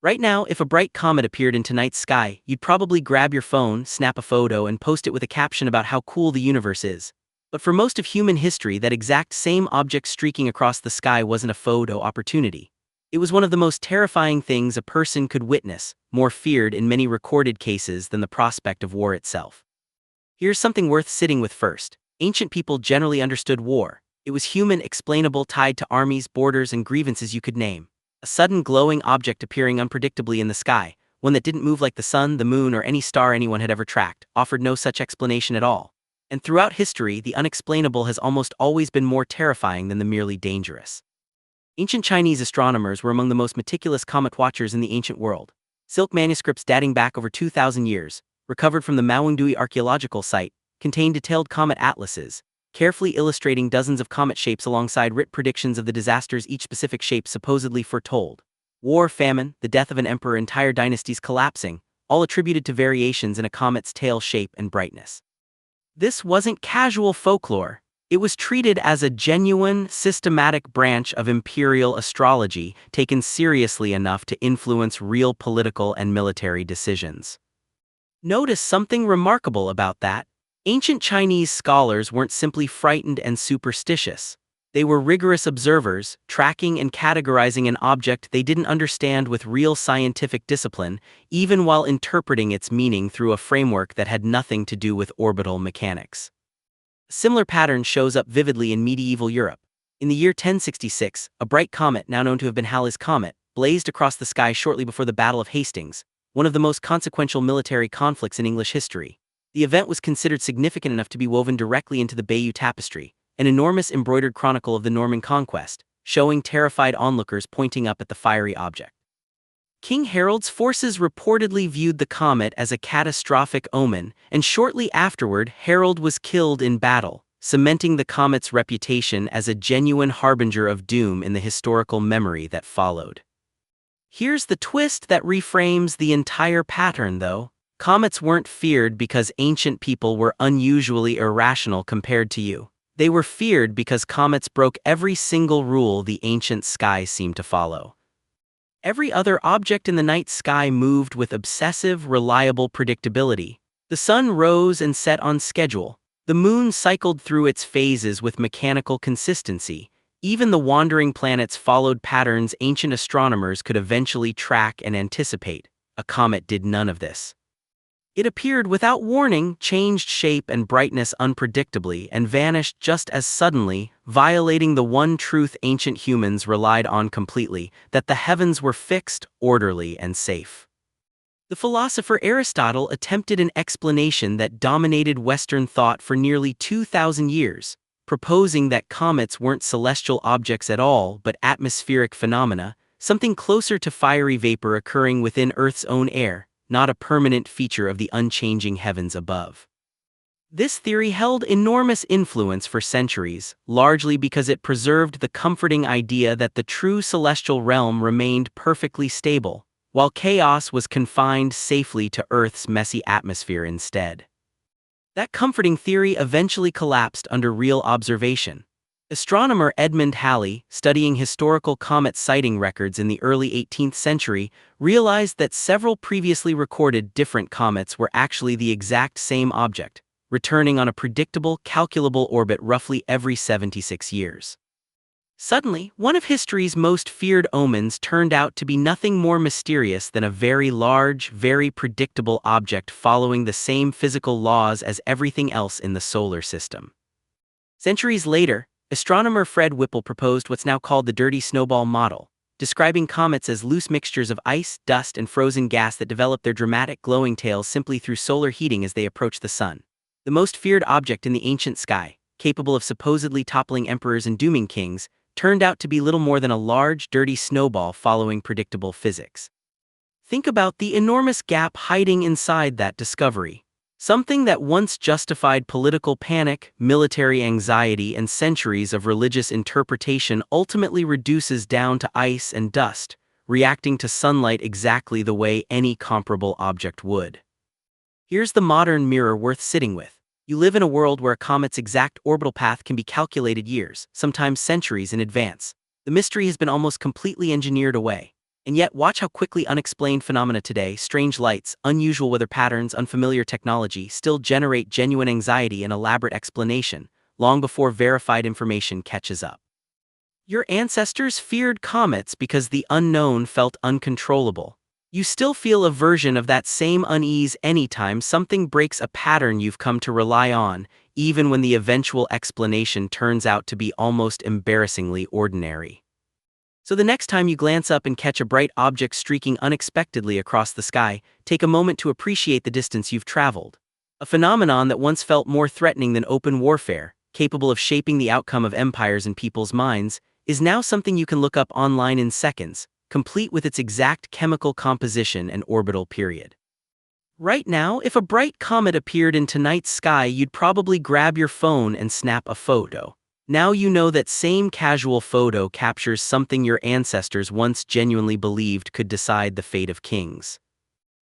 Right now, if a bright comet appeared in tonight's sky, you'd probably grab your phone, snap a photo, and post it with a caption about how cool the universe is. But for most of human history, that exact same object streaking across the sky wasn't a photo opportunity. It was one of the most terrifying things a person could witness, more feared in many recorded cases than the prospect of war itself. Here's something worth sitting with first. Ancient people generally understood war. It was human, explainable, tied to armies, borders, and grievances you could name. A sudden glowing object appearing unpredictably in the sky, one that didn't move like the sun, the moon, or any star anyone had ever tracked, offered no such explanation at all. And throughout history, the unexplainable has almost always been more terrifying than the merely dangerous. Ancient Chinese astronomers were among the most meticulous comet watchers in the ancient world. Silk manuscripts dating back over 2,000 years, recovered from the Mawangdui archaeological site, contain detailed comet atlases, carefully illustrating dozens of comet shapes alongside writ predictions of the disasters each specific shape supposedly foretold. War, famine, the death of an emperor, entire dynasties collapsing, all attributed to variations in a comet's tail shape and brightness. This wasn't casual folklore. It was treated as a genuine, systematic branch of imperial astrology taken seriously enough to influence real political and military decisions. Notice something remarkable about that. Ancient Chinese scholars weren't simply frightened and superstitious. They were rigorous observers, tracking and categorizing an object they didn't understand with real scientific discipline, even while interpreting its meaning through a framework that had nothing to do with orbital mechanics. A similar pattern shows up vividly in medieval Europe. In the year 1066, a bright comet, now known to have been Halley's Comet, blazed across the sky shortly before the Battle of Hastings, one of the most consequential military conflicts in English history. The event was considered significant enough to be woven directly into the Bayeux Tapestry, an enormous embroidered chronicle of the Norman conquest, showing terrified onlookers pointing up at the fiery object. King Harold's forces reportedly viewed the comet as a catastrophic omen, and shortly afterward Harold was killed in battle, cementing the comet's reputation as a genuine harbinger of doom in the historical memory that followed. Here's the twist that reframes the entire pattern, though. Comets weren't feared because ancient people were unusually irrational compared to you. They were feared because comets broke every single rule the ancient sky seemed to follow. Every other object in the night sky moved with obsessive, reliable predictability. The sun rose and set on schedule. The moon cycled through its phases with mechanical consistency. Even the wandering planets followed patterns ancient astronomers could eventually track and anticipate. A comet did none of this. It appeared without warning, changed shape and brightness unpredictably, and vanished just as suddenly, violating the one truth ancient humans relied on completely, that the heavens were fixed, orderly, and safe. The philosopher Aristotle attempted an explanation that dominated Western thought for nearly 2,000 years, proposing that comets weren't celestial objects at all but atmospheric phenomena, something closer to fiery vapor occurring within Earth's own air, not a permanent feature of the unchanging heavens above. This theory held enormous influence for centuries, largely because it preserved the comforting idea that the true celestial realm remained perfectly stable, while chaos was confined safely to Earth's messy atmosphere instead. That comforting theory eventually collapsed under real observation. Astronomer Edmond Halley, studying historical comet sighting records in the early 18th century, realized that several previously recorded different comets were actually the exact same object, returning on a predictable, calculable orbit roughly every 76 years. Suddenly, one of history's most feared omens turned out to be nothing more mysterious than a very large, very predictable object following the same physical laws as everything else in the solar system. Centuries later, astronomer Fred Whipple proposed what's now called the dirty snowball model, describing comets as loose mixtures of ice, dust, and frozen gas that develop their dramatic glowing tails simply through solar heating as they approach the sun. The most feared object in the ancient sky, capable of supposedly toppling emperors and dooming kings, turned out to be little more than a large, dirty snowball following predictable physics. Think about the enormous gap hiding inside that discovery. Something that once justified political panic, military anxiety, and centuries of religious interpretation ultimately reduces down to ice and dust, reacting to sunlight exactly the way any comparable object would. Here's the modern mirror worth sitting with. You live in a world where a comet's exact orbital path can be calculated years, sometimes centuries in advance. The mystery has been almost completely engineered away. And yet, watch how quickly unexplained phenomena today, strange lights, unusual weather patterns, unfamiliar technology, still generate genuine anxiety and elaborate explanation, long before verified information catches up. Your ancestors feared comets because the unknown felt uncontrollable. You still feel a version of that same unease anytime something breaks a pattern you've come to rely on, even when the eventual explanation turns out to be almost embarrassingly ordinary. So the next time you glance up and catch a bright object streaking unexpectedly across the sky, take a moment to appreciate the distance you've traveled. A phenomenon that once felt more threatening than open warfare, capable of shaping the outcome of empires and people's minds, is now something you can look up online in seconds, complete with its exact chemical composition and orbital period. Right now, if a bright comet appeared in tonight's sky, you'd probably grab your phone and snap a photo. Now you know that same casual photo captures something your ancestors once genuinely believed could decide the fate of kings.